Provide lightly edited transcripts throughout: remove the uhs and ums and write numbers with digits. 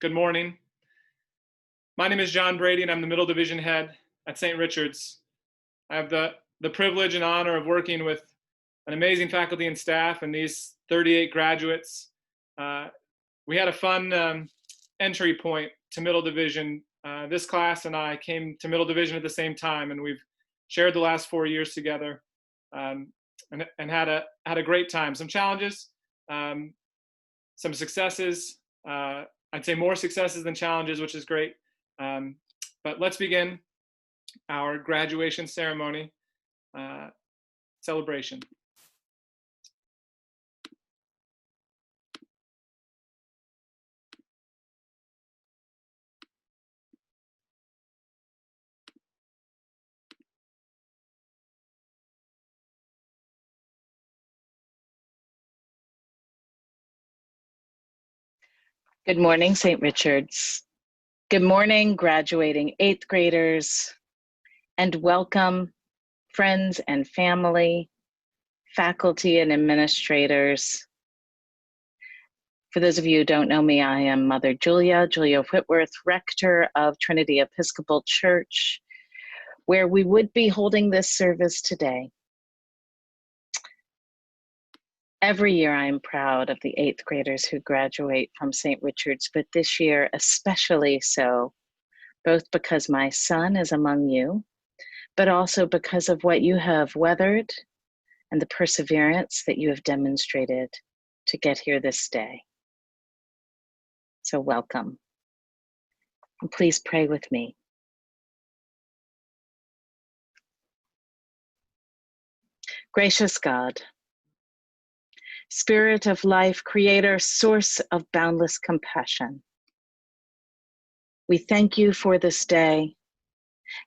Good morning. My name is John Brady, and I'm the Middle Division Head at St. Richard's. I have the privilege and honor of working with an amazing faculty and staff and these 38 graduates. We had a fun entry point to Middle Division. This class and I came to Middle Division at the same time, and we've shared the last 4 years together and had a great time. Some challenges, some successes. I'd say more successes than challenges, which is great. But let's begin our graduation ceremony celebration. Good morning, St. Richard's. Good morning, graduating 8th graders, and welcome friends and family, faculty and administrators. For those of you who don't know me, I am Mother Julia Whitworth, Rector of Trinity Episcopal Church, where we would be holding this service today. Every year I am proud of the 8th graders who graduate from St. Richard's, but this year especially so, both because my son is among you, but also because of what you have weathered and the perseverance that you have demonstrated to get here this day. So welcome. And please pray with me. Gracious God, Spirit of life, creator, source of boundless compassion, we thank you for this day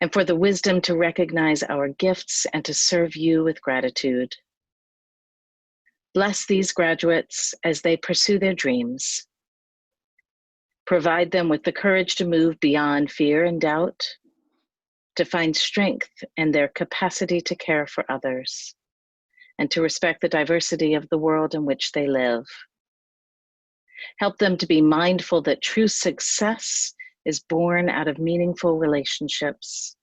and for the wisdom to recognize our gifts and to serve you with gratitude. Bless these graduates as they pursue their dreams. Provide them with the courage to move beyond fear and doubt, to find strength in their capacity to care for others, and to respect the diversity of the world in which they live. Help them to be mindful that true success is born out of meaningful relationships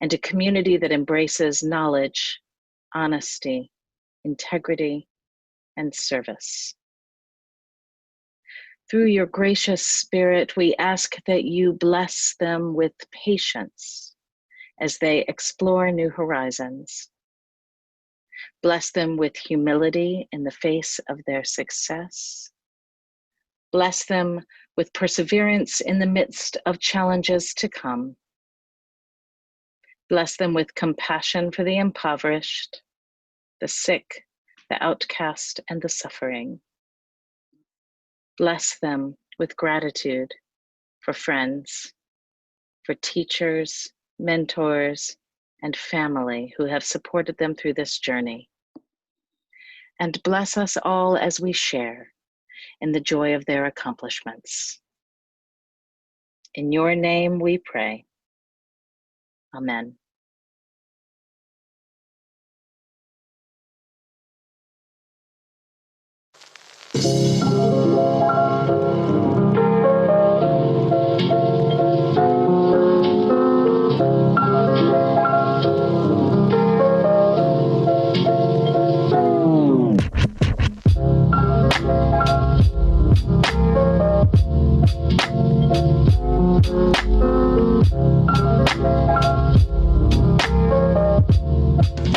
and a community that embraces knowledge, honesty, integrity, and service. Through your gracious Spirit, we ask that you bless them with patience as they explore new horizons. Bless them with humility in the face of their success. Bless them with perseverance in the midst of challenges to come. Bless them with compassion for the impoverished, the sick, the outcast, and the suffering. Bless them with gratitude for friends, for teachers, mentors, and family who have supported them through this journey. And bless us all as we share in the joy of their accomplishments. In your name we pray. Amen.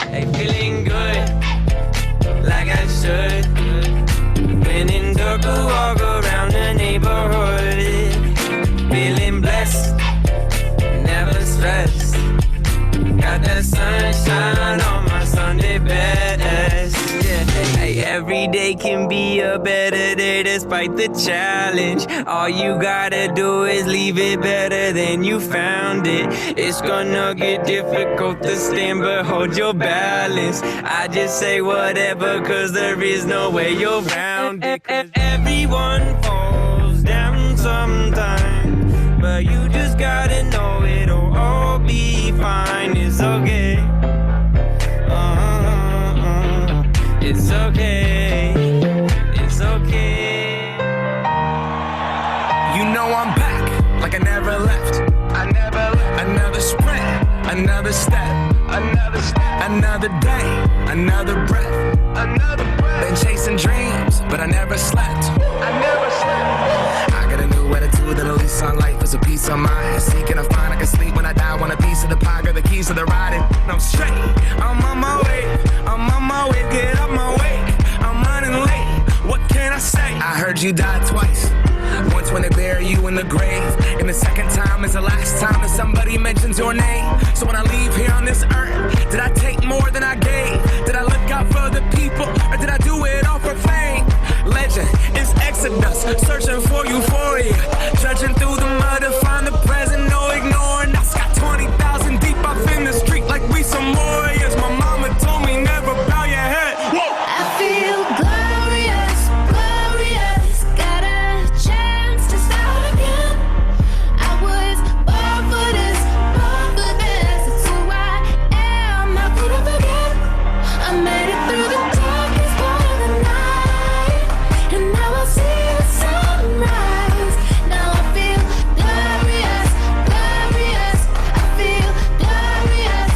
Hey, feeling good, like I should. When in dark, I walk around the neighborhood. Feeling blessed, never stressed. Got that sunshine on my Sunday best. Yeah. Hey, every day can be a better day despite the challenge. All you gotta do is leave it better than you found it. It's gonna get difficult to stand, but hold your balance. I just say whatever, cause there is no way you're around it. Cause everyone falls down sometime, but you just gotta know it'll all be fine. It's okay. It's okay. It's okay. You know I'm back, like I never left. Another sprint, another step, another day, another breath. Been chasing dreams, but I never slept. I got a new attitude and a lease on life is a piece of mind. Seeking to find I can sleep when I die. Want a piece of the pie, got the keys to the ride, and I'm straight. I'm on my way, get up my way. I'm running late, what can I say? I heard you died twice. Once when they bury you in the grave, and the second time is the last time that somebody mentions your name. So when I leave here on this earth, did I take more than I gave? Did I look out for the people, or did I do it all for fame? Legend is Exodus, searching for euphoria, trudging through the mud to find the present, no ignoring. I got 20,000 deep up in the street like we some warriors. My mama told me never bow your head. Whoa. I feel glorious, glorious. Got a chance to start again. I was born for this, born for this. It's who I am, not put up again. I made it through the darkest part of the night, and now I see the sunrise. Now I feel glorious, glorious. I feel glorious,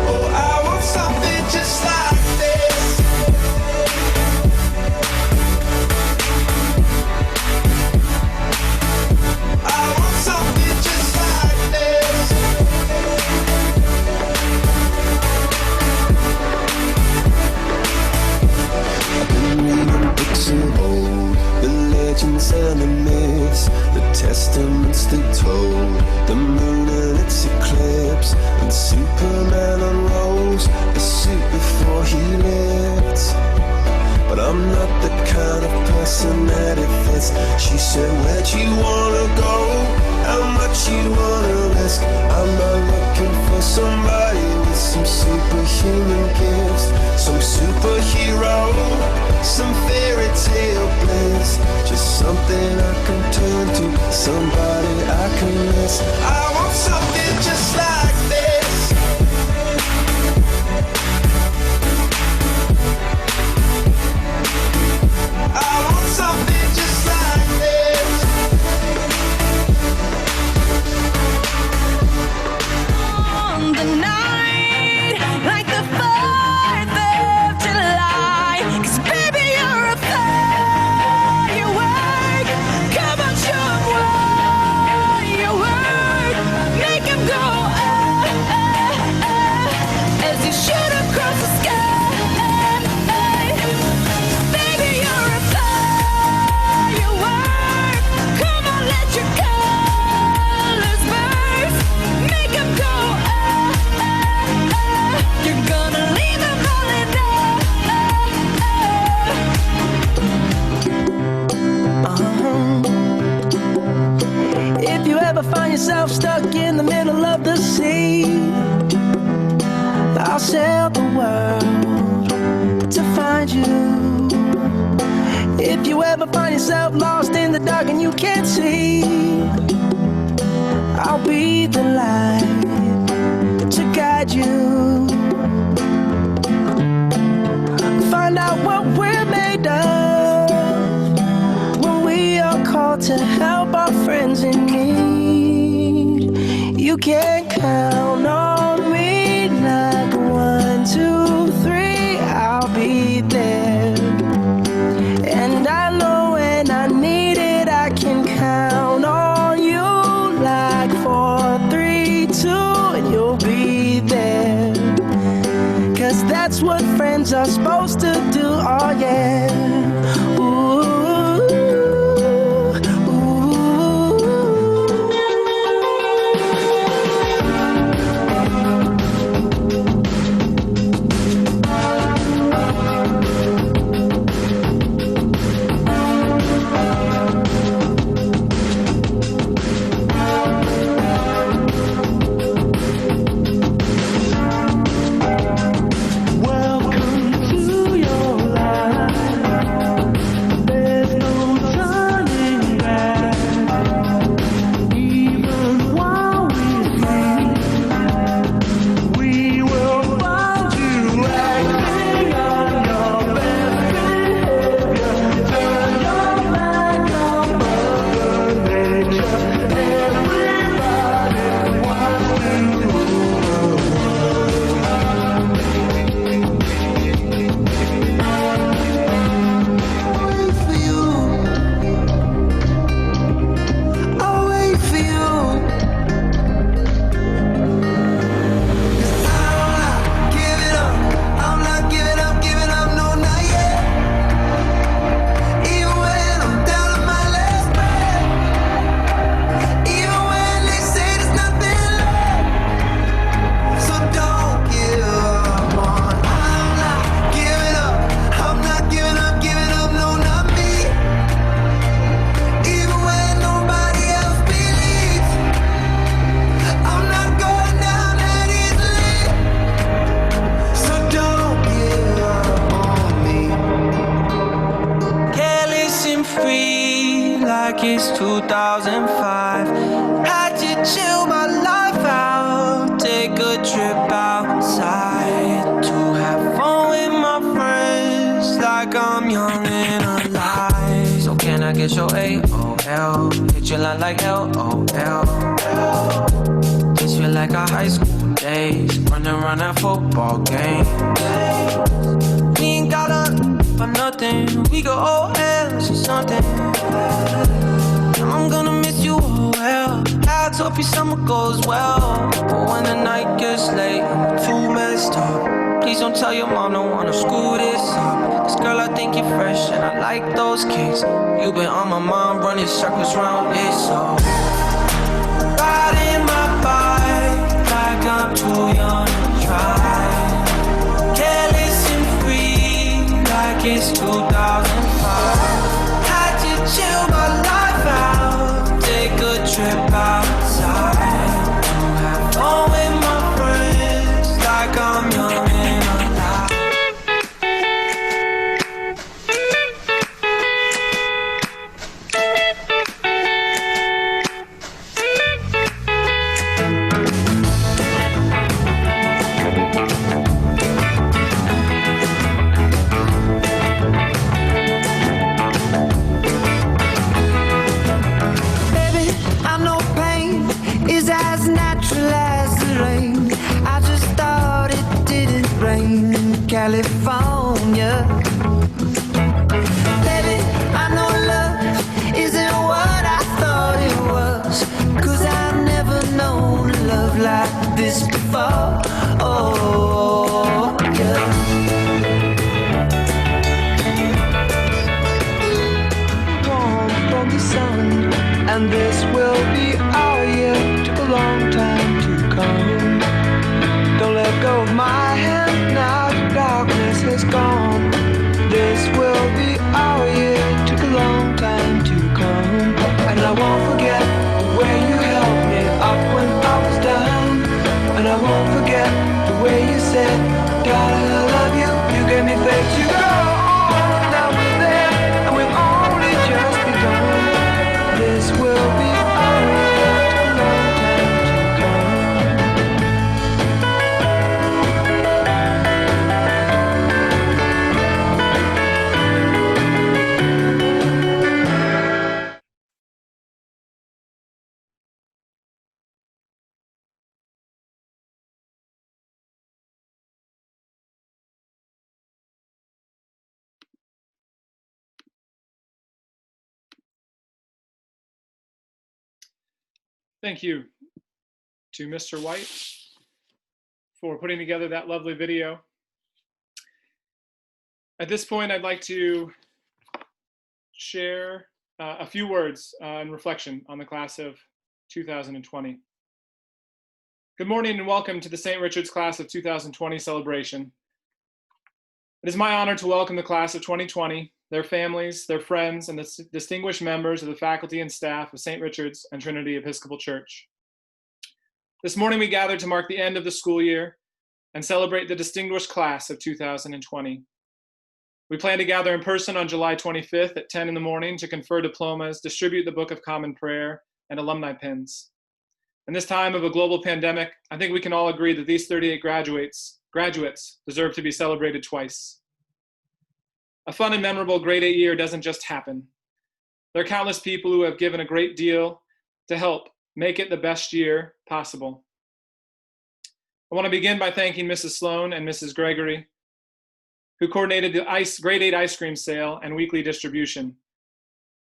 Oh, I want something just like this. I want something just like this. I've been reading books of old, the legends and the myths, the testaments they told, the moon and its eclipse, and Superman unrolls the suit before he lived. But I'm not the kind of person that it fits. She said, where'd you wanna go? How much you wanna risk? I'm not looking for somebody with some superhuman gifts, some superhero, some fairy tale bliss. Just something I can turn to, somebody I can miss. I want something just like this. I want something just like this. on the night, like the 4th of July. 'Cause baby, you're a firework. Come on, show 'em what you work. Make 'em go, as you shoot across the sky. Baby, you're a firework. Come on, let your colors burst. Make 'em go, you're gonna leave 'em all in If you ever find yourself stuck in the middle of the sea, I'll sail the world to find you. If you ever find yourself lost in the dark and you can't see, I'll be the light to guide you. Find out what we're made of when we are called to help our friends in need. You can count on me like 1, 2, 3, I'll be there. And I know when I need it, I can count on you like 4, 3, 2, and you'll be there. 'Cause that's what friends are supposed to do, oh yeah. Ooh. Welcome to it's 2005. Had to chill my life out, take a trip outside to have fun with my friends, like I'm young and alive. So can I get your AOL? Hit your line like LOL. This feel like our high school days, running around that football game. We ain't gotta for nothing, we go OLs or something. I'm gonna miss you, oh well. I hope your summer goes well. But when the night gets late and we're too messed up, please don't tell your mom, don't wanna screw this up. Cause girl, I think you're fresh and I like those kicks. You been on my mind, running circles round it, so riding my bike like I'm too young to try. Careless and free like it's 2005. Had to chill my life out, take a trip outside to have fun with my friends, like I'm young and alive. Baby, I know pain is as natural as the rain. I just thought it didn't rain in California. Baby, I know love isn't what I thought it was, 'cause I've never known a love like this before. Oh, yeah. Warm from the sun, and this will be our year. Took a long time to come. Don't let go of my hand now, the darkness has gone. This will be our year. Took a long time to come, and I won't forget the way you held me up when I was down, and I won't forget the way you said, darling, I love you. You gave me faith to go on. Now we're there, and we've only just begun. This will be our year. Took a long time to come. Thank you to Mr. White for putting together that lovely video. At this point, I'd like to share a few words in reflection on the class of 2020. Good morning and welcome to the St. Richard's Class of 2020 celebration. It is my honor to welcome the class of 2020, their families, their friends, and the distinguished members of the faculty and staff of St. Richard's and Trinity Episcopal Church. This morning we gather to mark the end of the school year and celebrate the distinguished class of 2020. We plan to gather in person on July 25th at 10 in the morning to confer diplomas, distribute the Book of Common Prayer, and alumni pins. In this time of a global pandemic, I think we can all agree that these 38 graduates deserve to be celebrated twice. A fun and memorable grade 8 year doesn't just happen. There are countless people who have given a great deal to help make it the best year possible. I want to begin by thanking Mrs. Sloan and Mrs. Gregory, who coordinated the grade 8 ice cream sale and weekly distribution.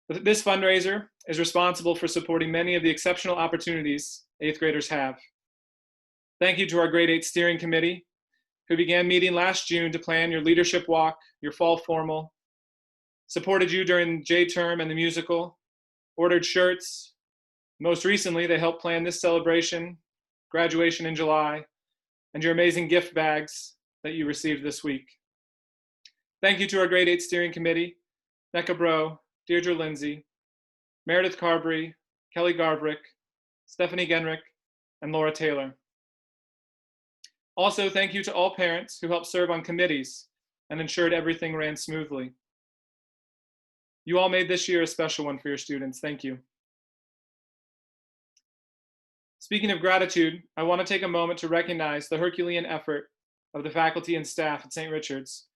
This fundraiser is responsible for supporting many of the exceptional opportunities 8th graders have. Thank you to our grade 8 steering committee, who began meeting last June to plan your leadership walk, your fall formal, supported you during J term and the musical, ordered shirts. Most recently, they helped plan this celebration, graduation in July, and your amazing gift bags that you received this week. Thank you to our grade 8 steering committee, Becca Bro, Deirdre Lindsay, Meredith Carberry, Kelly Garbrick, Stephanie Genrick, and Laura Taylor. Also, thank you to all parents who helped serve on committees and ensured everything ran smoothly. You all made this year a special one for your students. Thank you. Speaking of gratitude, I want to take a moment to recognize the Herculean effort of the faculty and staff at St. Richard's.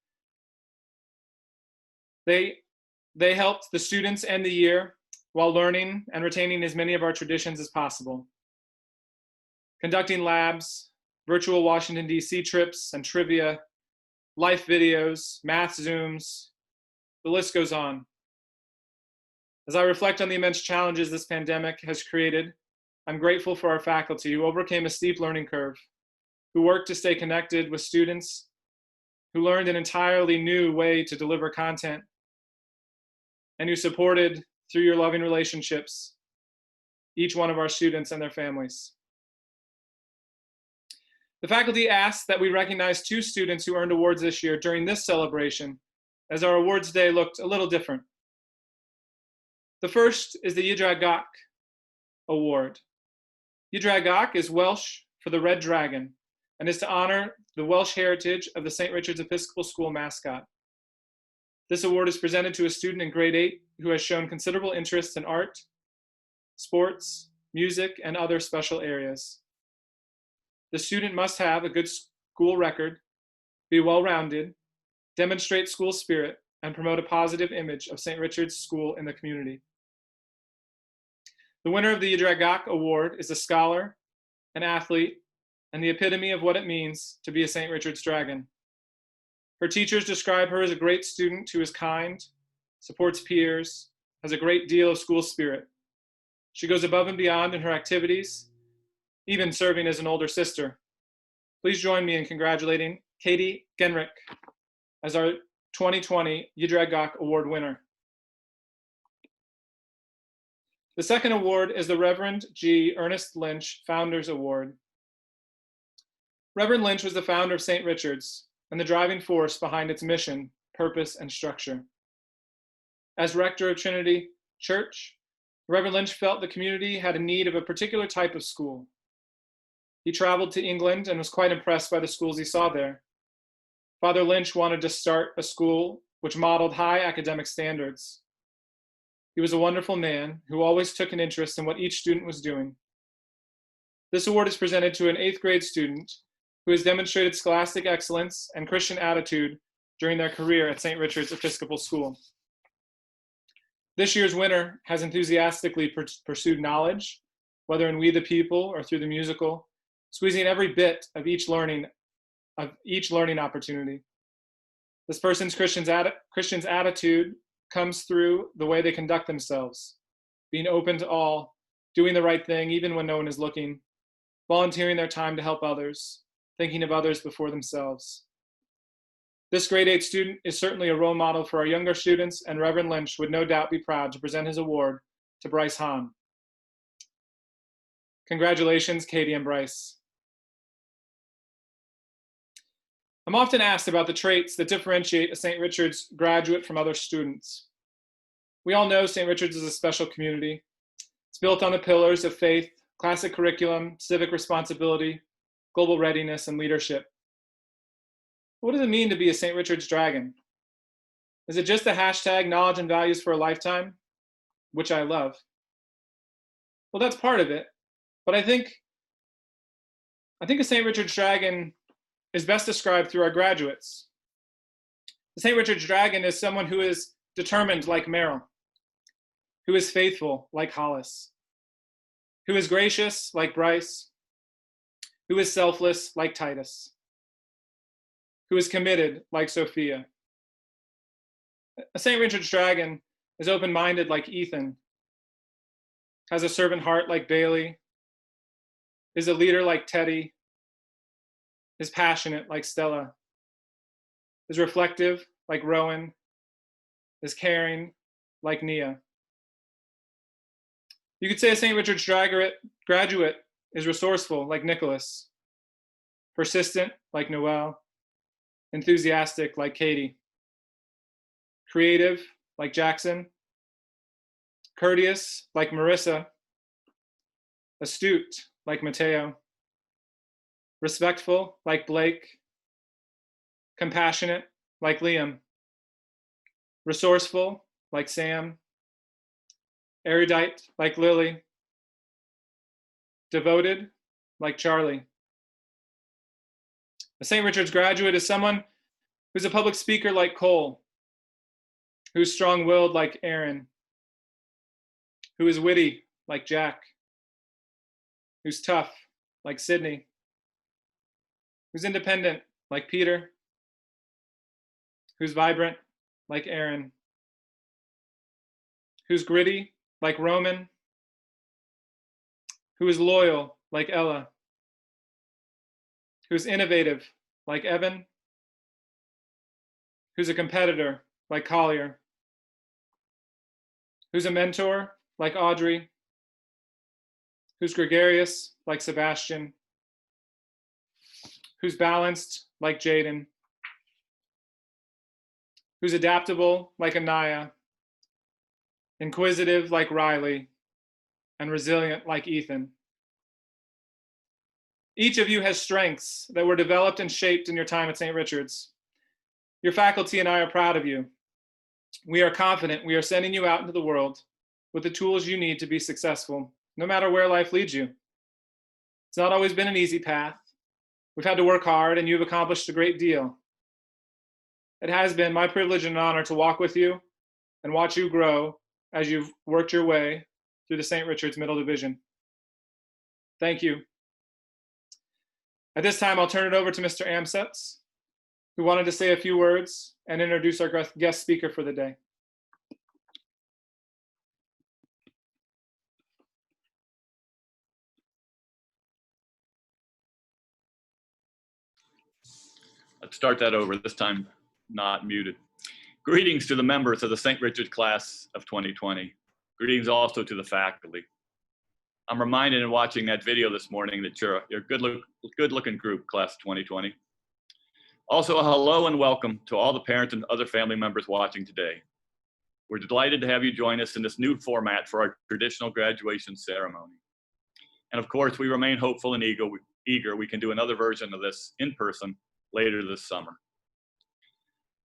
They helped the students end the year while learning and retaining as many of our traditions as possible. Conducting labs, virtual Washington, D.C. trips and trivia, life videos, math Zooms, the list goes on. As I reflect on the immense challenges this pandemic has created, I'm grateful for our faculty who overcame a steep learning curve, who worked to stay connected with students, who learned an entirely new way to deliver content, and who supported, through your loving relationships, each one of our students and their families. The faculty asked that we recognize 2 students who earned awards this year during this celebration, as our awards day looked a little different. The first is the Ydrag Gach Award. Ydrag Gach is Welsh for the Red Dragon and is to honor the Welsh heritage of the St. Richard's Episcopal School mascot. This award is presented to a student in grade 8 who has shown considerable interest in art, sports, music, and other special areas. The student must have a good school record, be well-rounded, demonstrate school spirit, and promote a positive image of St. Richard's School in the community. The winner of the Ydrag Gach Award is a scholar, an athlete, and the epitome of what it means to be a St. Richard's Dragon. Her teachers describe her as a great student who is kind, supports peers, has a great deal of school spirit. She goes above and beyond in her activities, even serving as an older sister. Please join me in congratulating Katie Genrich as our 2020 Ydrag Gach Award winner. The second award is the Reverend G. Ernest Lynch Founders Award. Reverend Lynch was the founder of St. Richard's and the driving force behind its mission, purpose, and structure. As rector of Trinity Church, Reverend Lynch felt the community had a need of a particular type of school. He traveled to England and was quite impressed by the schools he saw there. Father Lynch wanted to start a school which modeled high academic standards. He was a wonderful man who always took an interest in what each student was doing. This award is presented to an 8th grade student who has demonstrated scholastic excellence and Christian attitude during their career at St. Richard's Episcopal School. This year's winner has enthusiastically pursued knowledge, whether in We the People or through the musical, squeezing every bit of each learning opportunity. This person's Christian's attitude comes through the way they conduct themselves, being open to all, doing the right thing even when no one is looking, volunteering their time to help others, thinking of others before themselves. This grade 8 student is certainly a role model for our younger students, and Reverend Lynch would no doubt be proud to present his award to Bryce Hahn. Congratulations, Katie and Bryce. I'm often asked about the traits that differentiate a St. Richard's graduate from other students. We all know St. Richard's is a special community. It's built on the pillars of faith, classic curriculum, civic responsibility, global readiness, and leadership. What does it mean to be a St. Richard's Dragon? Is it just the hashtag knowledge and values for a lifetime, which I love? Well, that's part of it, but I think a St. Richard's Dragon is best described through our graduates. The St. Richard's Dragon is someone who is determined like Merrill, who is faithful like Hollis, who is gracious like Bryce, who is selfless like Titus, who is committed like Sophia. A St. Richard's Dragon is open-minded like Ethan, has a servant heart like Bailey, is a leader like Teddy, is passionate like Stella, is reflective like Rowan, is caring like Nia. You could say a St. Richard's graduate is resourceful like Nicholas, persistent like Noel, enthusiastic like Katie, creative like Jackson, courteous like Marissa, astute like Mateo, respectful like Blake, compassionate like Liam, resourceful like Sam, erudite like Lily, devoted like Charlie. A St. Richard's graduate is someone who's a public speaker like Cole, who's strong-willed like Aaron, who is witty like Jack, who's tough like Sydney, who's independent like Peter, who's vibrant like Aaron, who's gritty like Roman, who is loyal like Ella, who's innovative like Evan, who's a competitor like Collier, who's a mentor like Audrey, who's gregarious like Sebastian, who's balanced like Jaden, who's adaptable like Anaya, inquisitive like Riley, and resilient like Ethan. Each of you has strengths that were developed and shaped in your time at St. Richard's. Your faculty and I are proud of you. We are confident we are sending you out into the world with the tools you need to be successful, no matter where life leads you. It's not always been an easy path. We've had to work hard, and you've accomplished a great deal. It has been my privilege and honor to walk with you and watch you grow as you've worked your way through the St. Richard's Middle Division. Thank you. At this time, I'll turn it over to Mr. Amsets, who wanted to say a few words and introduce our guest speaker for the day. Let's start that over, this time not muted. Greetings to the members of the St. Richard's class of 2020. Greetings also to the faculty. I'm reminded in watching that video this morning that you're a good-looking group, class of 2020. Also, a hello and welcome to all the parents and other family members watching today. We're delighted to have you join us in this new format for our traditional graduation ceremony. And of course, we remain hopeful and eager we can do another version of this in person later this summer.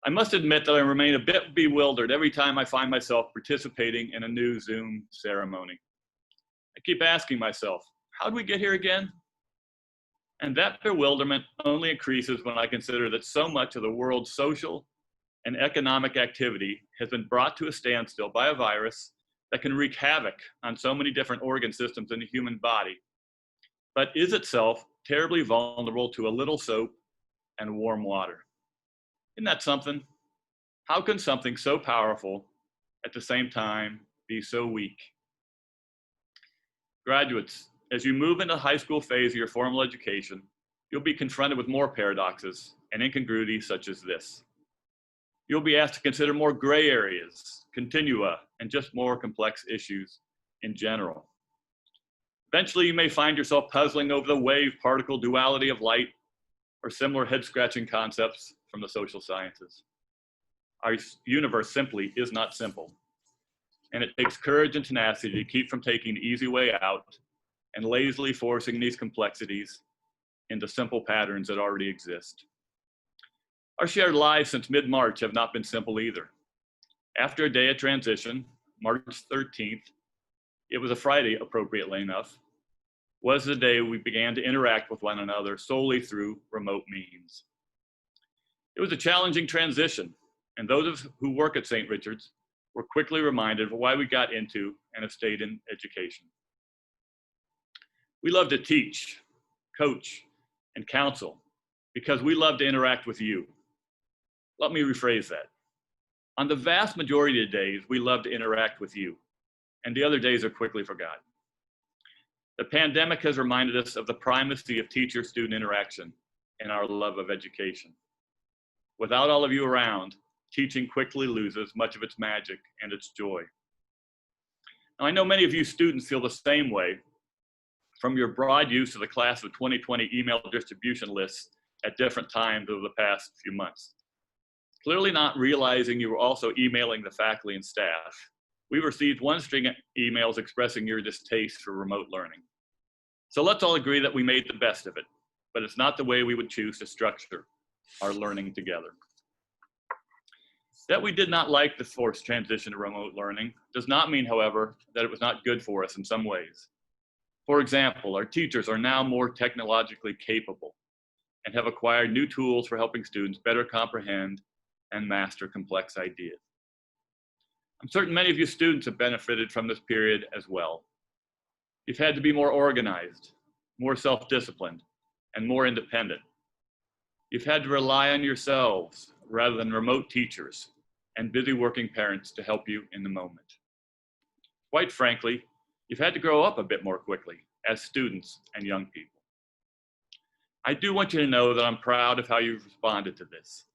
I must admit that I remain a bit bewildered every time I find myself participating in a new Zoom ceremony. I keep asking myself, how did we get here again? And that bewilderment only increases when I consider that so much of the world's social and economic activity has been brought to a standstill by a virus that can wreak havoc on so many different organ systems in the human body, but is itself terribly vulnerable to a little soap and warm water. Isn't that something? How can something so powerful at the same time be so weak? Graduates, as you move into the high school phase of your formal education, you'll be confronted with more paradoxes and incongruities such as this. You'll be asked to consider more gray areas, continua, and just more complex issues in general. Eventually, you may find yourself puzzling over the wave-particle duality of light or similar head-scratching concepts from the social sciences. Our universe simply is not simple, and it takes courage and tenacity to keep from taking the easy way out and lazily forcing these complexities into simple patterns that already exist. Our shared lives since mid-March have not been simple either. After a day of transition, March 13th, it was a Friday, appropriately enough, was the day we began to interact with one another solely through remote means. It was a challenging transition, and those of us who work at St. Richard's were quickly reminded of why we got into and have stayed in education. We love to teach, coach, and counsel because we love to interact with you. Let me rephrase that. On the vast majority of days, we love to interact with you, and the other days are quickly forgotten. The pandemic has reminded us of the primacy of teacher-student interaction and our love of education. Without all of you around, teaching quickly loses much of its magic and its joy. Now, I know many of you students feel the same way from your broad use of the class of 2020 email distribution lists at different times over the past few months. Clearly not realizing you were also emailing the faculty and staff, we received one string of emails expressing your distaste for remote learning. So let's all agree that we made the best of it, but it's not the way we would choose to structure our learning together. That we did not like the forced transition to remote learning does not mean, however, that it was not good for us in some ways. For example, our teachers are now more technologically capable and have acquired new tools for helping students better comprehend and master complex ideas. I'm certain many of you students have benefited from this period as well. You've had to be more organized, more self-disciplined, and more independent. You've had to rely on yourselves rather than remote teachers and busy working parents to help you in the moment. Quite frankly, you've had to grow up a bit more quickly as students and young people. I do want you to know that I'm proud of how you've responded to this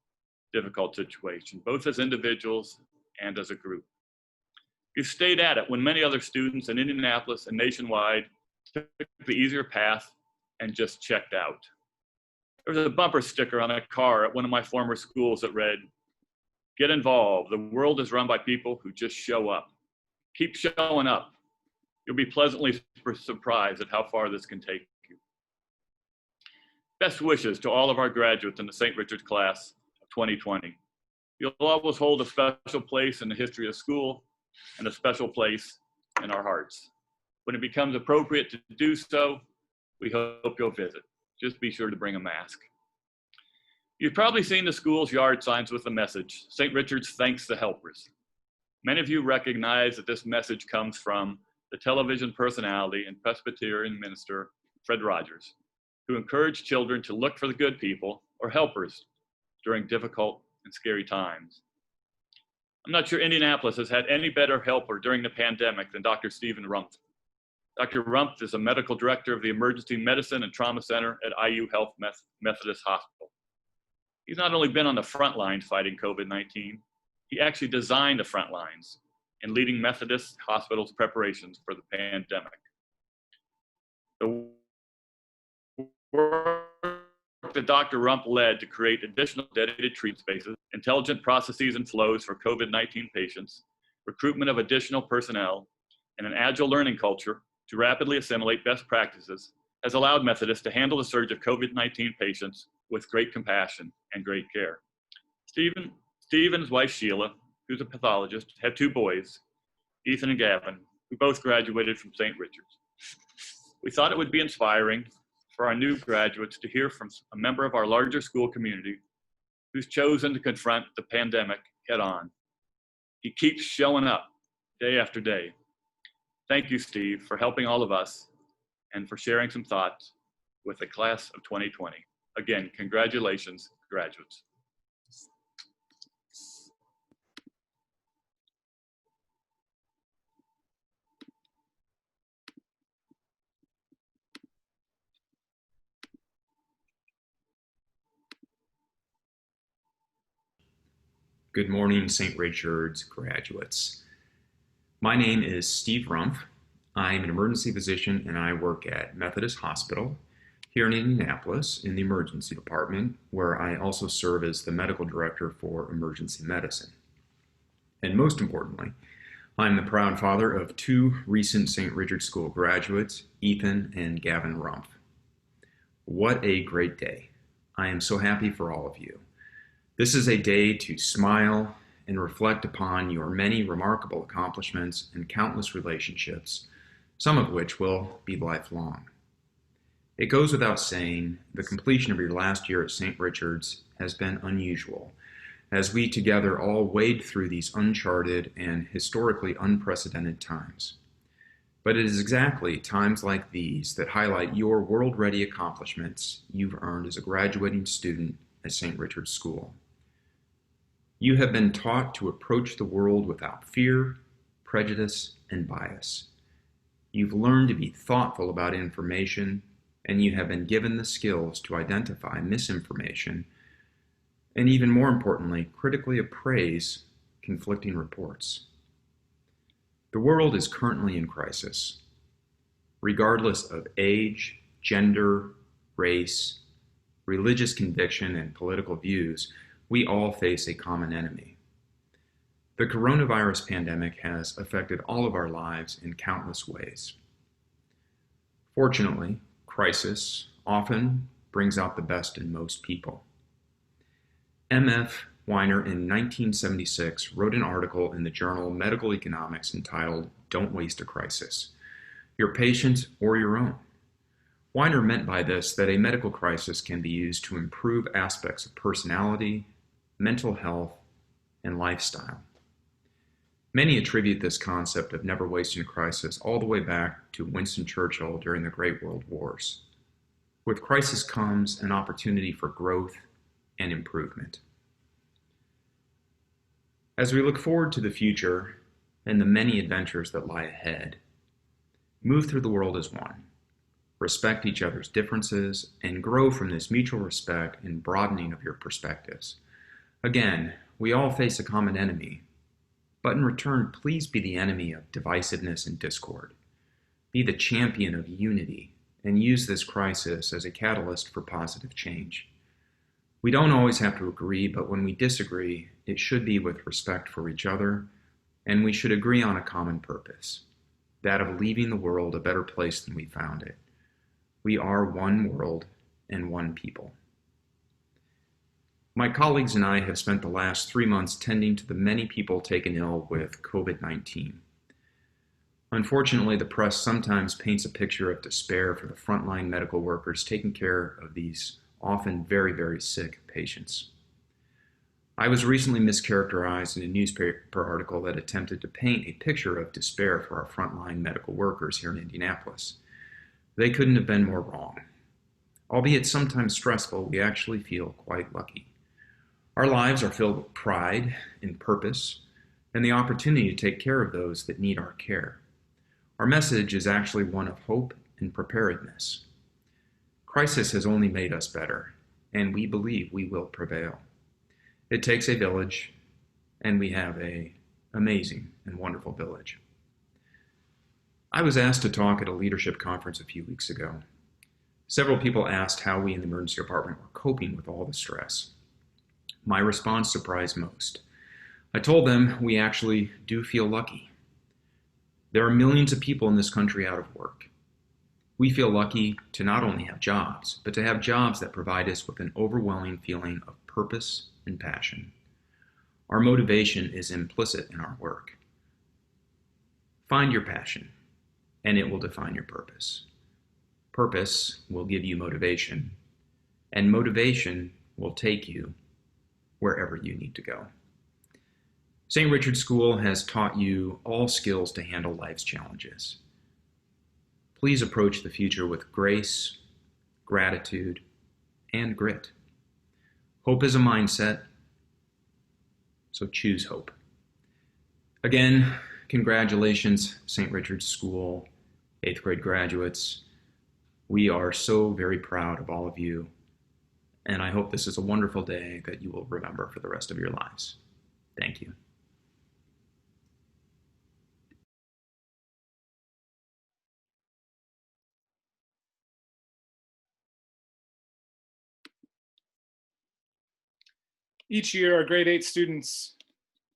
difficult situation, both as individuals and as a group. You've stayed at it when many other students in Indianapolis and nationwide took the easier path and just checked out. There was a bumper sticker on a car at one of my former schools that read, "Get involved. The world is run by people who just show up. Keep showing up. You'll be pleasantly surprised at how far this can take you." Best wishes to all of our graduates in the St. Richard's class of 2020. You'll always hold a special place in the history of the school and a special place in our hearts. When it becomes appropriate to do so, we hope you'll visit. Just be sure to bring a mask. You've probably seen the school's yard signs with the message, "St. Richard's thanks the helpers." Many of you recognize that this message comes from the television personality and Presbyterian minister, Fred Rogers, who encouraged children to look for the good people or helpers during difficult and scary times. I'm not sure Indianapolis has had any better helper during the pandemic than Dr. Stephen Rumpf. Dr. Rumpf is a medical director of the Emergency Medicine and Trauma Center at IU Health Methodist Hospital. He's not only been on the front lines fighting COVID-19, he actually designed the front lines in leading Methodist hospitals' preparations for the pandemic. The work that Dr. Rumpf led to create additional dedicated treatment spaces, intelligent processes and flows for COVID-19 patients, recruitment of additional personnel, and an agile learning culture to rapidly assimilate best practices has allowed Methodists to handle the surge of COVID-19 patients with great compassion and great care. Steve and his wife Sheila, who's a pathologist, have two boys, Ethan and Gavin, who both graduated from St. Richard's. We thought it would be inspiring for our new graduates to hear from a member of our larger school community who's chosen to confront the pandemic head on. He keeps showing up day after day. Thank you, Steve, for helping all of us and for sharing some thoughts with the class of 2020. Again, congratulations, graduates. Good morning, St. Richard's graduates. My name is Steve Rumpf. I'm an emergency physician and I work at Methodist Hospital here in Indianapolis in the emergency department, where I also serve as the medical director for emergency medicine. And most importantly, I'm the proud father of two recent St. Richard's School graduates, Ethan and Gavin Rumpf. What a great day. I am so happy for all of you. This is a day to smile and reflect upon your many remarkable accomplishments and countless relationships, some of which will be lifelong. It goes without saying, the completion of your last year at St. Richard's has been unusual, as we together all wade through these uncharted and historically unprecedented times. But it is exactly times like these that highlight your world-ready accomplishments you've earned as a graduating student at St. Richard's School. You have been taught to approach the world without fear, prejudice, and bias. You've learned to be thoughtful about information, and you have been given the skills to identify misinformation, and even more importantly, critically appraise conflicting reports. The world is currently in crisis. Regardless of age, gender, race, religious conviction, and political views, we all face a common enemy. The coronavirus pandemic has affected all of our lives in countless ways. Fortunately, crisis often brings out the best in most people. MF Weiner in 1976 wrote an article in the journal Medical Economics entitled, "Don't Waste a Crisis, Your Patient or Your Own." Weiner meant by this that a medical crisis can be used to improve aspects of personality, mental health, and lifestyle. Many attribute this concept of never wasting a crisis all the way back to Winston Churchill during the Great World Wars. With crisis comes an opportunity for growth and improvement. As we look forward to the future and the many adventures that lie ahead, move through the world as one. Respect each other's differences and grow from this mutual respect and broadening of your perspectives. Again, we all face a common enemy, but in return, please be the enemy of divisiveness and discord. Be the champion of unity and use this crisis as a catalyst for positive change. We don't always have to agree, but when we disagree, it should be with respect for each other, and we should agree on a common purpose, that of leaving the world a better place than we found it. We are one world and one people. My colleagues and I have spent the last 3 months tending to the many people taken ill with COVID-19. Unfortunately, the press sometimes paints a picture of despair for the frontline medical workers taking care of these often very, very sick patients. I was recently mischaracterized in a newspaper article that attempted to paint a picture of despair for our frontline medical workers here in Indianapolis. They couldn't have been more wrong. Albeit sometimes stressful, we actually feel quite lucky. Our lives are filled with pride and purpose and the opportunity to take care of those that need our care. Our message is actually one of hope and preparedness. Crisis has only made us better, and we believe we will prevail. It takes a village, and we have an amazing and wonderful village. I was asked to talk at a leadership conference a few weeks ago. Several people asked how we in the emergency department were coping with all the stress. My response surprised most. I told them we actually do feel lucky. There are millions of people in this country out of work. We feel lucky to not only have jobs, but to have jobs that provide us with an overwhelming feeling of purpose and passion. Our motivation is implicit in our work. Find your passion, and it will define your purpose. Purpose will give you motivation, and motivation will take you wherever you need to go. St. Richard's School has taught you all skills to handle life's challenges. Please approach the future with grace, gratitude, and grit. Hope is a mindset, so choose hope. Again, congratulations, St. Richard's School, 8th grade graduates. We are so very proud of all of you, and I hope this is a wonderful day that you will remember for the rest of your lives. Thank you. Each year, our grade 8 students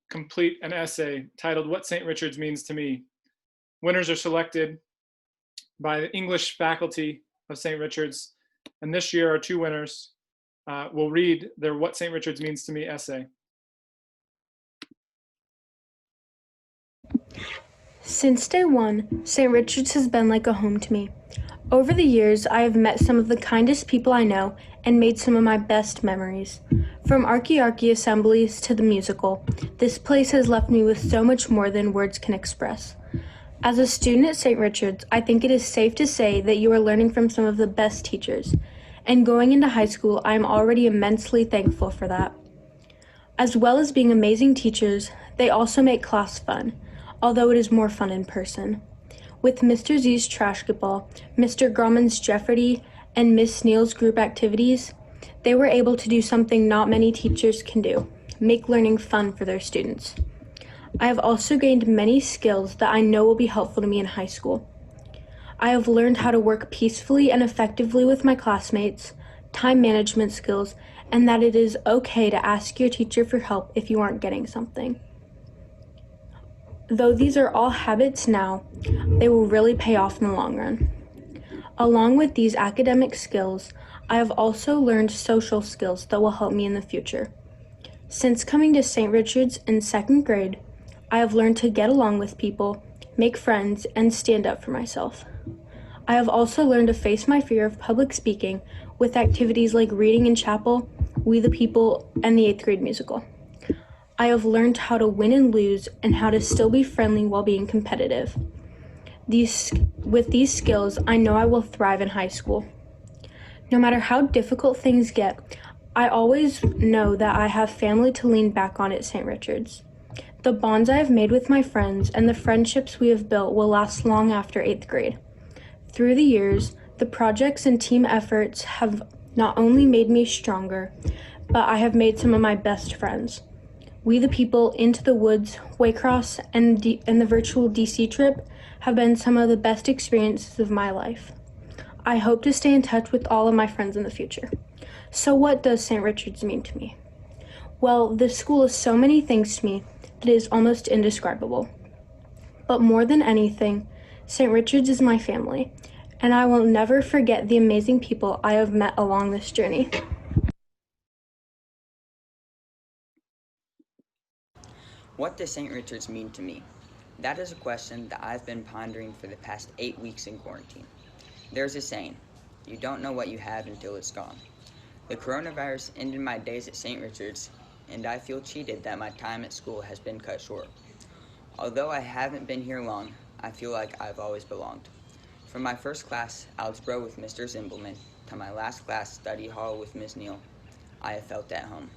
complete an essay titled "What St. Richard's Means to Me." Winners are selected by the English faculty of St. Richard's, and this year our two winners will read their "What St. Richard's Means to Me" essay. Since day one, St. Richard's has been like a home to me. Over the years, I have met some of the kindest people I know and made some of my best memories. From Archie assemblies to the musical, this place has left me with so much more than words can express. As a student at St. Richard's, I think it is safe to say that you are learning from some of the best teachers. And going into high school, I am already immensely thankful for that. As well as being amazing teachers, they also make class fun, although it is more fun in person. With Mr. Z's Trashketball, Mr. Grumman's Jeopardy, and Miss Neal's group activities, they were able to do something not many teachers can do, make learning fun for their students. I have also gained many skills that I know will be helpful to me in high school. I have learned how to work peacefully and effectively with my classmates, time management skills, and that it is okay to ask your teacher for help if you aren't getting something. Though these are all habits now, they will really pay off in the long run. Along with these academic skills, I have also learned social skills that will help me in the future. Since coming to St. Richard's in 2nd grade, I have learned to get along with people, make friends, and stand up for myself. I have also learned to face my fear of public speaking with activities like reading in chapel, We the People, and the 8th grade musical. I have learned how to win and lose and how to still be friendly while being competitive. With these skills, I know I will thrive in high school. No matter how difficult things get, I always know that I have family to lean back on at St. Richard's. The bonds I have made with my friends and the friendships we have built will last long after 8th grade. Through the years, the projects and team efforts have not only made me stronger, but I have made some of my best friends. We the People, Into the Woods, Waycross, and the virtual DC trip have been some of the best experiences of my life. I hope to stay in touch with all of my friends in the future. So what does St. Richard's mean to me? Well, this school is so many things to me that it is almost indescribable. But more than anything, St. Richard's is my family, and I will never forget the amazing people I have met along this journey. What does St. Richard's mean to me? That is a question that I've been pondering for the past 8 weeks in quarantine. There's a saying, you don't know what you have until it's gone. The coronavirus ended my days at St. Richard's, and I feel cheated that my time at school has been cut short. Although I haven't been here long, I feel like I've always belonged. From my first class, algebra with Mr. Zimbelman, to my last class, study hall with Ms. Neal, I have felt at home.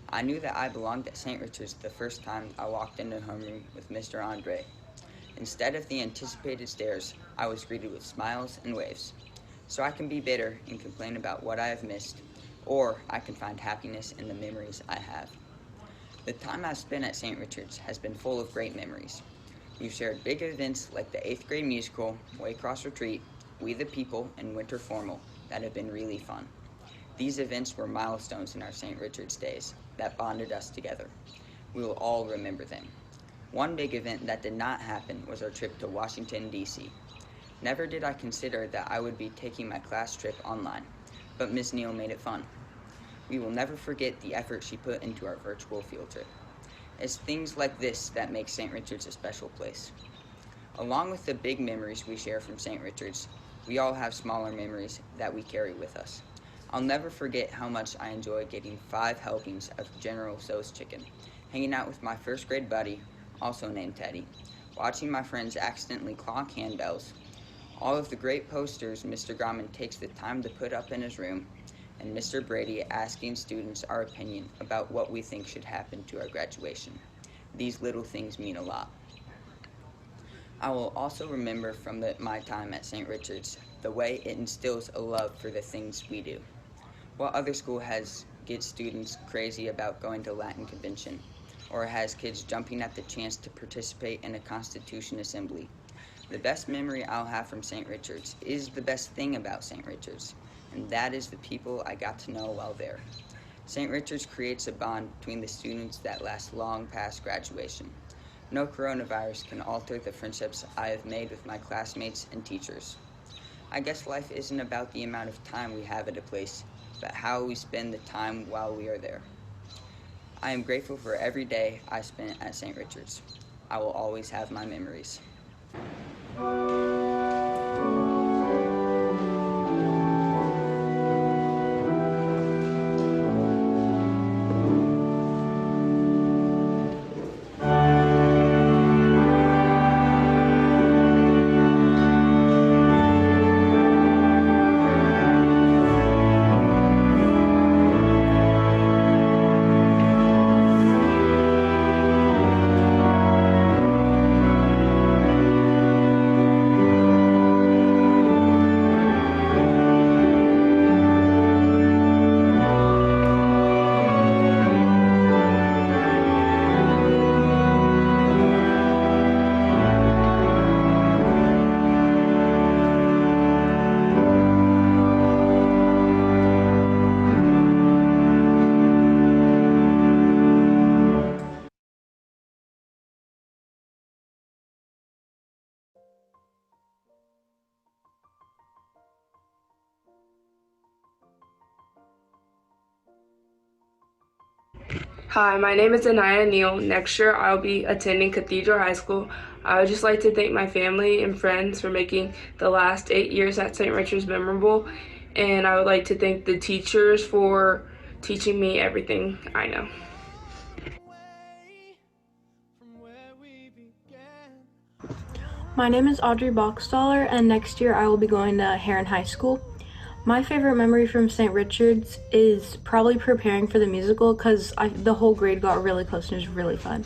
I knew that I belonged at St. Richard's the first time I walked into homeroom with Mr. Andre. Instead of the anticipated stares, I was greeted with smiles and waves. So I can be bitter and complain about what I have missed, or I can find happiness in the memories I have. The time I've spent at St. Richard's has been full of great memories. We've shared big events like the 8th grade musical, Waycross Retreat, We the People, and Winter Formal that have been really fun. These events were milestones in our St. Richard's days that bonded us together. We will all remember them. One big event that did not happen was our trip to Washington, D.C. Never did I consider that I would be taking my class trip online, but Ms. Neal made it fun. We will never forget the effort she put into our virtual field trip. It's things like this that make St. Richard's a special place. Along with the big memories we share from St. Richard's, we all have smaller memories that we carry with us. I'll never forget how much I enjoy getting 5 helpings of General Tso's chicken, hanging out with my first grade buddy, also named Teddy, watching my friends accidentally clonk handbells, all of the great posters Mr. Grauman takes the time to put up in his room, and Mr. Brady asking students our opinion about what we think should happen to our graduation. These little things mean a lot. I will also remember from my time at St. Richard's the way it instills a love for the things we do. What other school gets students crazy about going to Latin convention, or has kids jumping at the chance to participate in a Constitution Assembly? The best memory I'll have from St. Richard's is the best thing about St. Richard's, and that is the people I got to know while there. St. Richard's creates a bond between the students that lasts long past graduation. No coronavirus can alter the friendships I have made with my classmates and teachers. I guess life isn't about the amount of time we have at a place, but how we spend the time while we are there. I am grateful for every day I spent at St. Richard's. I will always have my memories. Hi, my name is Anaya Neal. Next year, I'll be attending Cathedral High School. I would just like to thank my family and friends for making the last 8 years at St. Richard's memorable, and I would like to thank the teachers for teaching me everything I know. My name is Audrey Boxstaller, and next year I will be going to Heron High School. My favorite memory from St. Richard's is probably preparing for the musical because the whole grade got really close and it was really fun.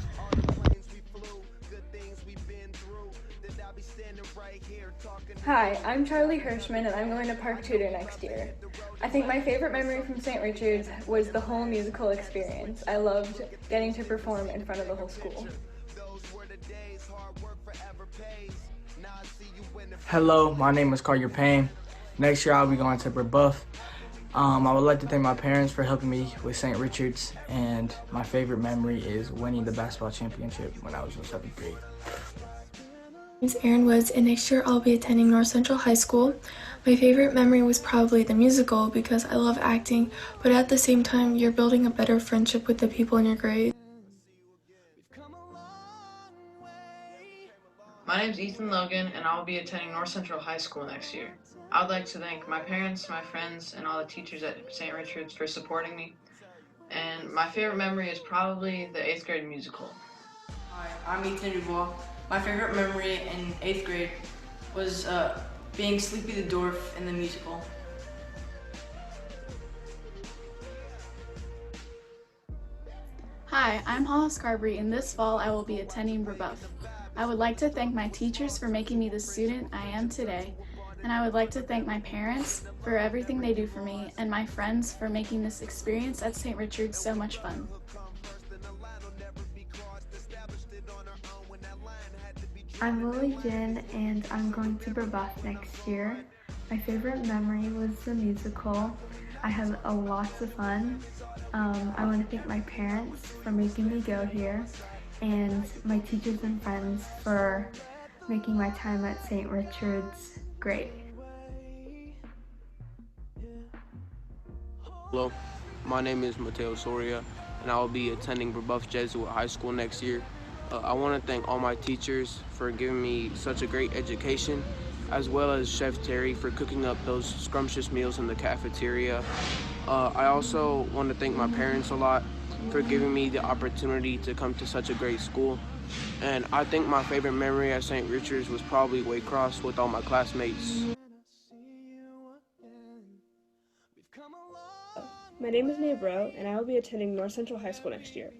Hi, I'm Charlie Hirschman and I'm going to Park Tudor next year. I think my favorite memory from St. Richard's was the whole musical experience. I loved getting to perform in front of the whole school. Hello, my name is Carter Payne. Next year I'll be going to Brebeuf. I would like to thank my parents for helping me with St. Richard's, and my favorite memory is winning the basketball championship when I was in 7th grade. My name is Erin Woods, and next year I'll be attending North Central High School. My favorite memory was probably the musical because I love acting, but at the same time you're building a better friendship with the people in your grade. My name is Ethan Logan, and I will be attending North Central High School next year. I would like to thank my parents, my friends, and all the teachers at St. Richard's for supporting me. And my favorite memory is probably the 8th grade musical. Hi, I'm Ethan Dubois. My favorite memory in 8th grade was being Sleepy the Dwarf in the musical. Hi, I'm Hollis Carberry, and this fall I will be attending Brebeuf. I would like to thank my teachers for making me the student I am today, and I would like to thank my parents for everything they do for me, and my friends for making this experience at St. Richard's so much fun. I'm Lily Jin, and I'm going to Brebeuf next year. My favorite memory was the musical. I had lots of fun. I want to thank my parents for making me go here, and my teachers and friends for making my time at St. Richard's great. Hello, my name is Mateo Soria, and I will be attending Brebeuf Jesuit High School next year. I want to thank all my teachers for giving me such a great education, as well as Chef Terry for cooking up those scrumptious meals in the cafeteria. I also want to thank my parents a lot for giving me the opportunity to come to such a great school. And I think my favorite memory at St. Richard's was probably Waycross with all my classmates. My name is Nia Bro, and I will be attending North Central High School next year.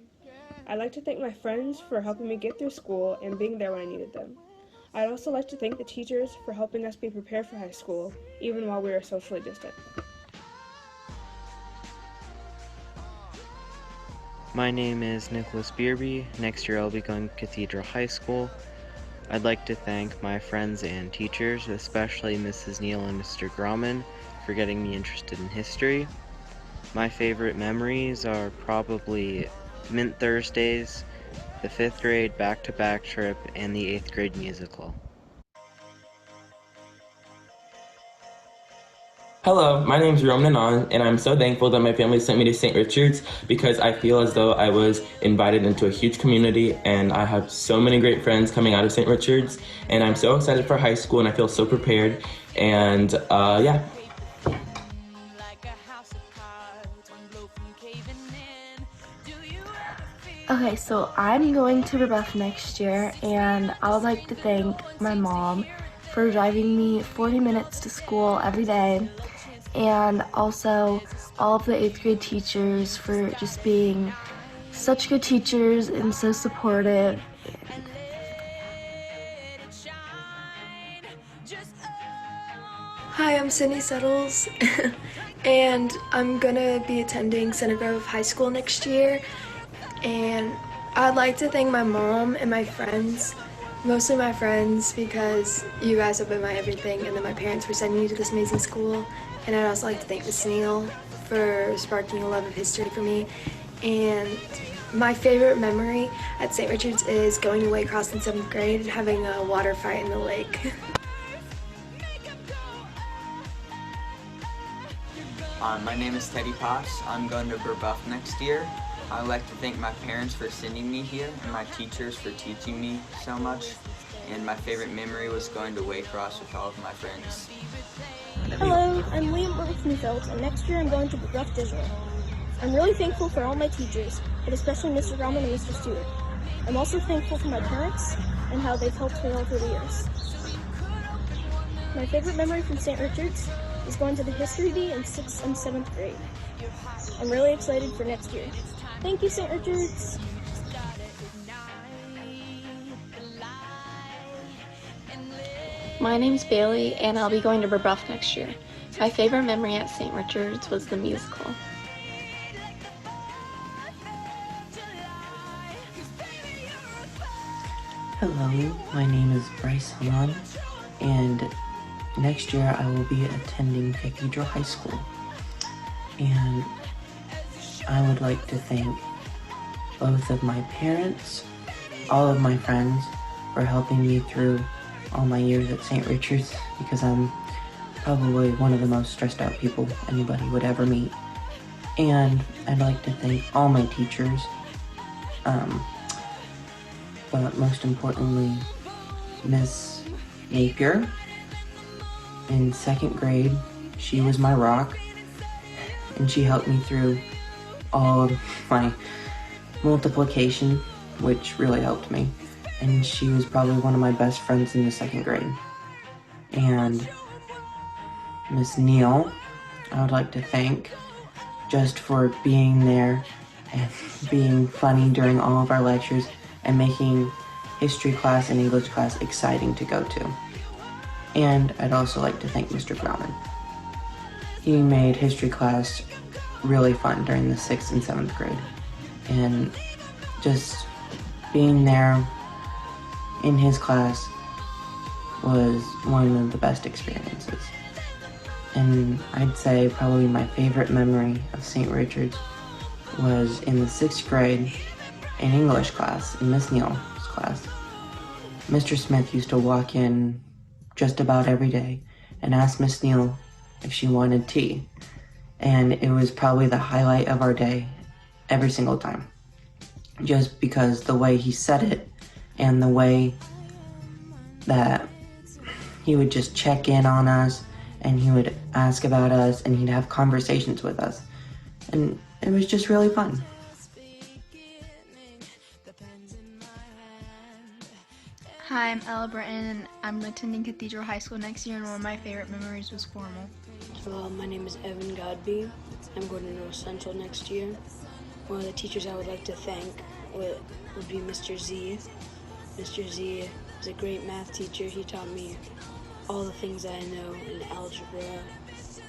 I'd like to thank my friends for helping me get through school and being there when I needed them. I'd also like to thank the teachers for helping us be prepared for high school, even while we are socially distant. My name is Nicholas Beerby. Next year I'll be going to Cathedral High School. I'd like to thank my friends and teachers, especially Mrs. Neal and Mr. Grauman, for getting me interested in history. My favorite memories are probably Mint Thursdays, the 5th grade back-to-back trip, and the 8th grade musical. Hello, my name is Roman Anand, and I'm so thankful that my family sent me to St. Richard's because I feel as though I was invited into a huge community, and I have so many great friends coming out of St. Richard's, and I'm so excited for high school, and I feel so prepared, and yeah. Okay, so I'm going to Brebeuf next year, and I would like to thank my mom for driving me 40 minutes to school every day, and also all of the 8th grade teachers for just being such good teachers and so supportive. Hi, I'm Sydney Settles, and I'm gonna be attending Center Grove High School next year. And I'd like to thank my mom and my friends, mostly my friends, because you guys have been my everything, and then my parents for sending me to this amazing school. And I'd also like to thank Miss Neal for sparking a love of history for me. And my favorite memory at St. Richard's is going to Waycross in 7th grade and having a water fight in the lake. My name is Teddy Posh. I'm going to Brebeuf next year. I would like to thank my parents for sending me here and my teachers for teaching me so much. And my favorite memory was going to Waycross with all of my friends. Hello, I'm Liam Rosenfeld, and next year I'm going to Rough Jesuit. I'm really thankful for all my teachers, but especially Mr. Grauman and Mr. Stewart. I'm also thankful for my parents and how they've helped me all through the years. My favorite memory from St. Richard's is going to the History Bee in 6th and 7th grade. I'm really excited for next year. Thank you, St. Richard's! My name's Bailey, and I'll be going to Brebeuf next year. My favorite memory at St. Richard's was the musical. Hello, my name is Bryce Haman, and next year I will be attending Cathedral High School. And I would like to thank both of my parents, all of my friends, for helping me through all my years at St. Richard's, because I'm probably one of the most stressed out people anybody would ever meet. And I'd like to thank all my teachers, but most importantly, Miss Napier. In 2nd grade, she was my rock, and she helped me through all of my multiplication, which really helped me. And she was probably one of my best friends in the 2nd grade. And Miss Neal, I would like to thank just for being there and being funny during all of our lectures and making history class and English class exciting to go to. And I'd also like to thank Mr. Grauman. He made history class really fun during the 6th and 7th grade. And just being there in his class was one of the best experiences. And I'd say probably my favorite memory of St. Richard's was in the 6th grade in English class, in Miss Neal's class. Mr. Smith used to walk in just about every day and ask Miss Neal if she wanted tea. And it was probably the highlight of our day every single time. Just because the way he said it and the way that he would just check in on us and he would ask about us and he'd have conversations with us. And it was just really fun. Hi, I'm Ella Britton, and I'm attending Cathedral High School next year, and one of my favorite memories was formal. Hello, my name is Evan Godby. I'm going to North Central next year. One of the teachers I would like to thank would be Mr. Z. Mr. Z is a great math teacher. He taught me all the things I know in algebra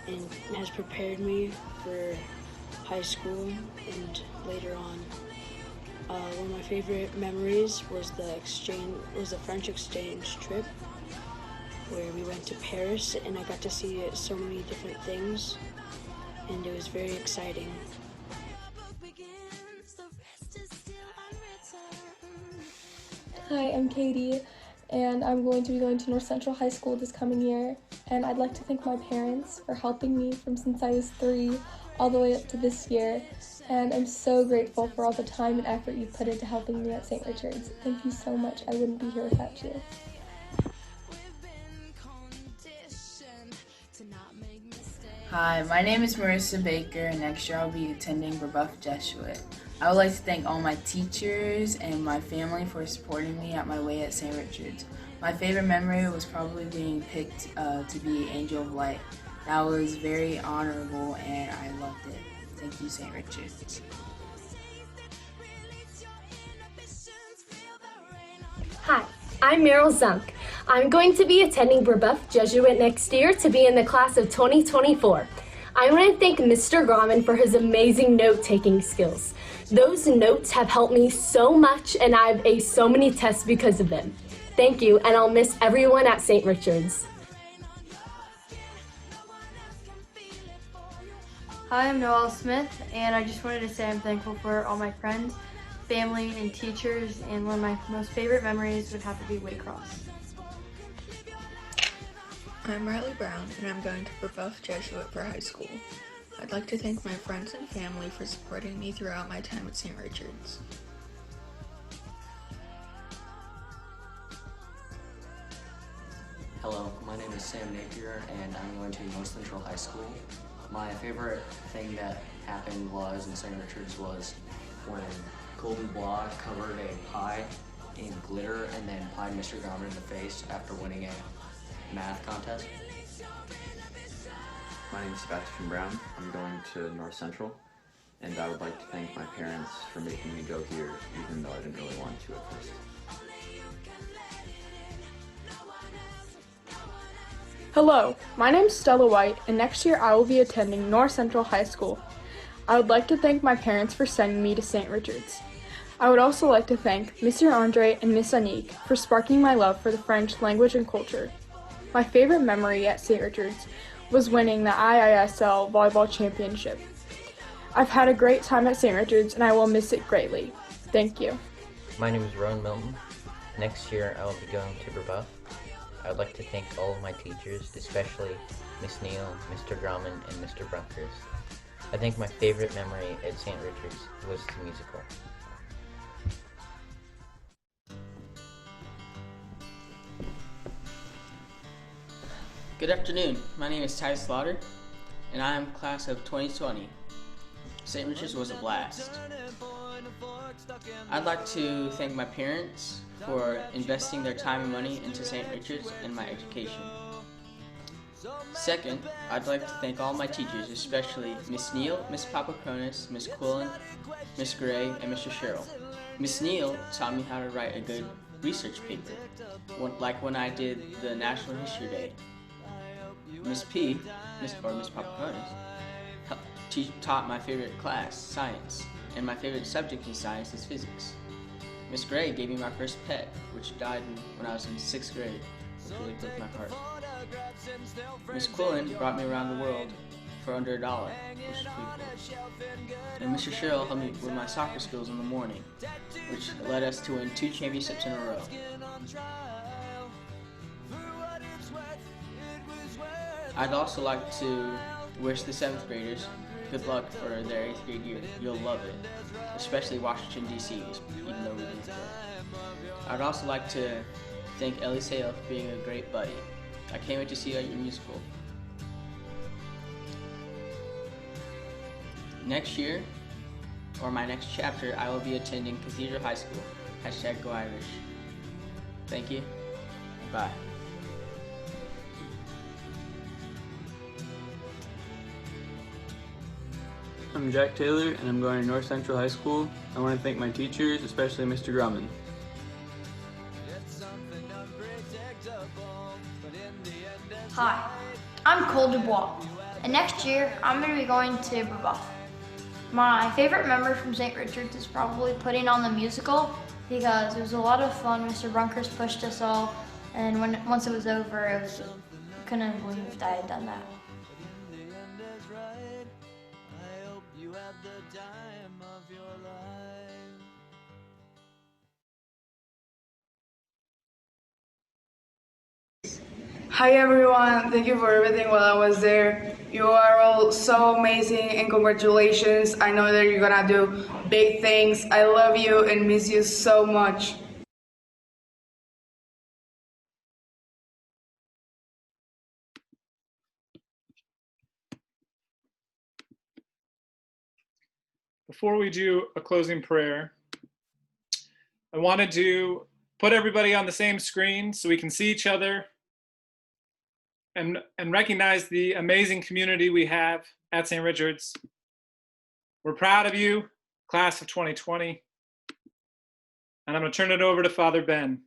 and has prepared me for high school and later on. One of my favorite memories was the French exchange trip where we went to Paris and I got to see so many different things and it was very exciting. Hi, I'm Katie, and I'm going to be going to North Central High School this coming year, and I'd like to thank my parents for helping me from since I was 3 all the way up to this year, and I'm so grateful for all the time and effort you put into helping me at St. Richard's. Thank you so much. I wouldn't be here without you. Hi, my name is Marissa Baker, and next year I'll be attending Brebeuf Jesuit. I would like to thank all my teachers and my family for supporting me at my way at St. Richard's. My favorite memory was probably being picked to be Angel of Light. That was very honorable and I loved it. Thank you, St. Richard's. Hi, I'm Meryl Zunk. I'm going to be attending Brebeuf Jesuit next year to be in the class of 2024. I want to thank Mr. Grauman for his amazing note-taking skills. Those notes have helped me so much and I've aced so many tests because of them. Thank you, and I'll miss everyone at St. Richard's. Hi, I'm Noel Smith, and I just wanted to say I'm thankful for all my friends, family, and teachers, and one of my most favorite memories would have to be Waycross. I'm Riley Brown, and I'm going to Brebeuf Jesuit for high school. I'd like to thank my friends and family for supporting me throughout my time at St. Richard's. Hello, my name is Sam Napier and I'm going to North Central High School. My favorite thing that happened was in St. Richard's was when Golden Block covered a pie in glitter and then pied Mr. Garman in the face after winning a math contest. My name is Sebastian Brown. I'm going to North Central, and I would like to thank my parents for making me go here, even though I didn't really want to at first. Hello, my name is Stella White, and next year I will be attending North Central High School. I would like to thank my parents for sending me to St. Richard's. I would also like to thank Mr. Andre and Miss Anique for sparking my love for the French language and culture. My favorite memory at St. Richard's was winning the IISL Volleyball Championship. I've had a great time at St. Richard's and I will miss it greatly. Thank you. My name is Rowan Milton. Next year I will be going to Brebeuf. I would like to thank all of my teachers, especially Miss Neal, Mr. Grauman, and Mr. Brunkhurst. I think my favorite memory at St. Richard's was the musical. Good afternoon, my name is Ty Slaughter, and I am class of 2020. St. Richard's was a blast. I'd like to thank my parents for investing their time and money into St. Richard's and my education. Second, I'd like to thank all my teachers, especially Miss Neal, Miss Papaconis, Miss Quillen, Miss Gray, and Mr. Sherrill. Miss Neal taught me how to write a good research paper, like when I did the National History Day. Miss Papaconis, taught my favorite class, science, and my favorite subject in science is physics. Miss Gray gave me my first pet, which died when I was in 6th grade, which really broke my heart. Miss Quillen brought me around the world for under $1, which was pretty cool. And Mr. Sherrill helped me with my soccer skills in the morning, which led us to win 2 championships in a row. I'd also like to wish the 7th graders good luck for their 8th grade year. You'll love it, especially Washington, D.C., even though we didn't go. I'd also like to thank Ellie Sale for being a great buddy. I can't wait to see you at your musical. Next year, or my next chapter, I will be attending Cathedral High School. #Go Irish. Thank you. Bye. I'm Jack Taylor, and I'm going to North Central High School. I want to thank my teachers, especially Mr. Grumman. Hi, I'm Cole Dubois, and next year I'm going to be going to Brebeuf. My favorite memory from St. Richard's is probably putting on the musical because it was a lot of fun. Mr. Brunkhurst pushed us all, and once it was over, I couldn't believe that I had done that. Hi everyone, thank you for everything while I was there. You are all so amazing and congratulations. I know that you're gonna do big things. I love you and miss you so much. Before we do a closing prayer, I wanted to put everybody on the same screen so we can see each other and recognize the amazing community we have at St. Richard's. We're proud of you, class of 2020. And I'm going to turn it over to Father Ben.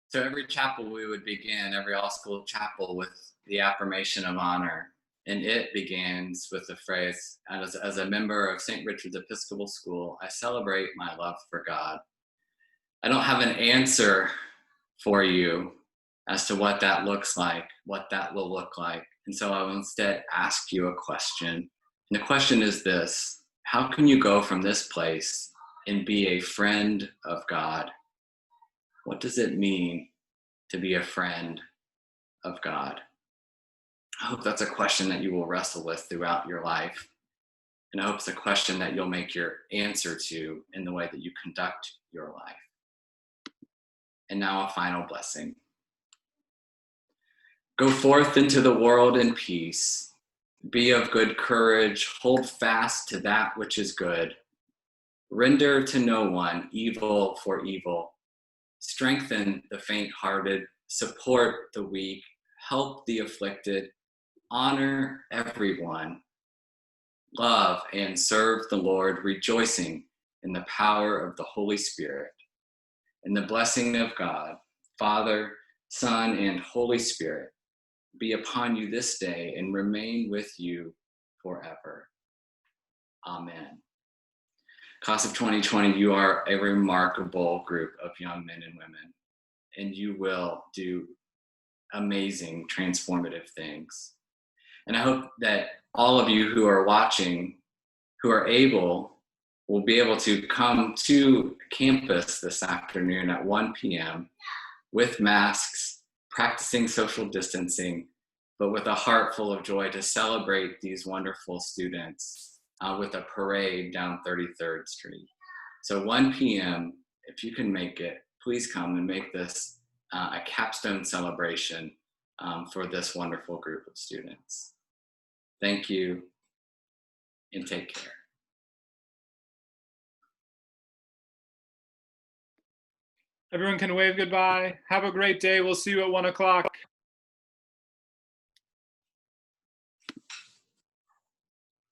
So every chapel we would begin, every all-school chapel, with the affirmation of honor. And it begins with the phrase, as a member of St. Richard's Episcopal School, I celebrate my love for God. I don't have an answer for you as to what that looks like, what that will look like. And so I will instead ask you a question. And the question is this: how can you go from this place and be a friend of God? What does it mean to be a friend of God? I hope that's a question that you will wrestle with throughout your life. And I hope it's a question that you'll make your answer to in the way that you conduct your life. And now a final blessing. Go forth into the world in peace. Be of good courage. Hold fast to that which is good. Render to no one evil for evil. Strengthen the faint-hearted. Support the weak. Help the afflicted. Honor everyone. Love and serve the Lord, rejoicing in the power of the Holy Spirit. And the blessing of God, Father, Son, and Holy Spirit be upon you this day and remain with you forever. Amen. Class of 2020, you are a remarkable group of young men and women, and you will do amazing, transformative things. And I hope that all of you who are watching, who are able, will be able to come to campus this afternoon at 1 p.m. with masks, practicing social distancing, but with a heart full of joy to celebrate these wonderful students with a parade down 33rd Street. So 1 p.m., if you can make it, please come and make this a capstone celebration for this wonderful group of students. Thank you, and take care. Everyone can wave goodbye. Have a great day. We'll see you at 1 o'clock.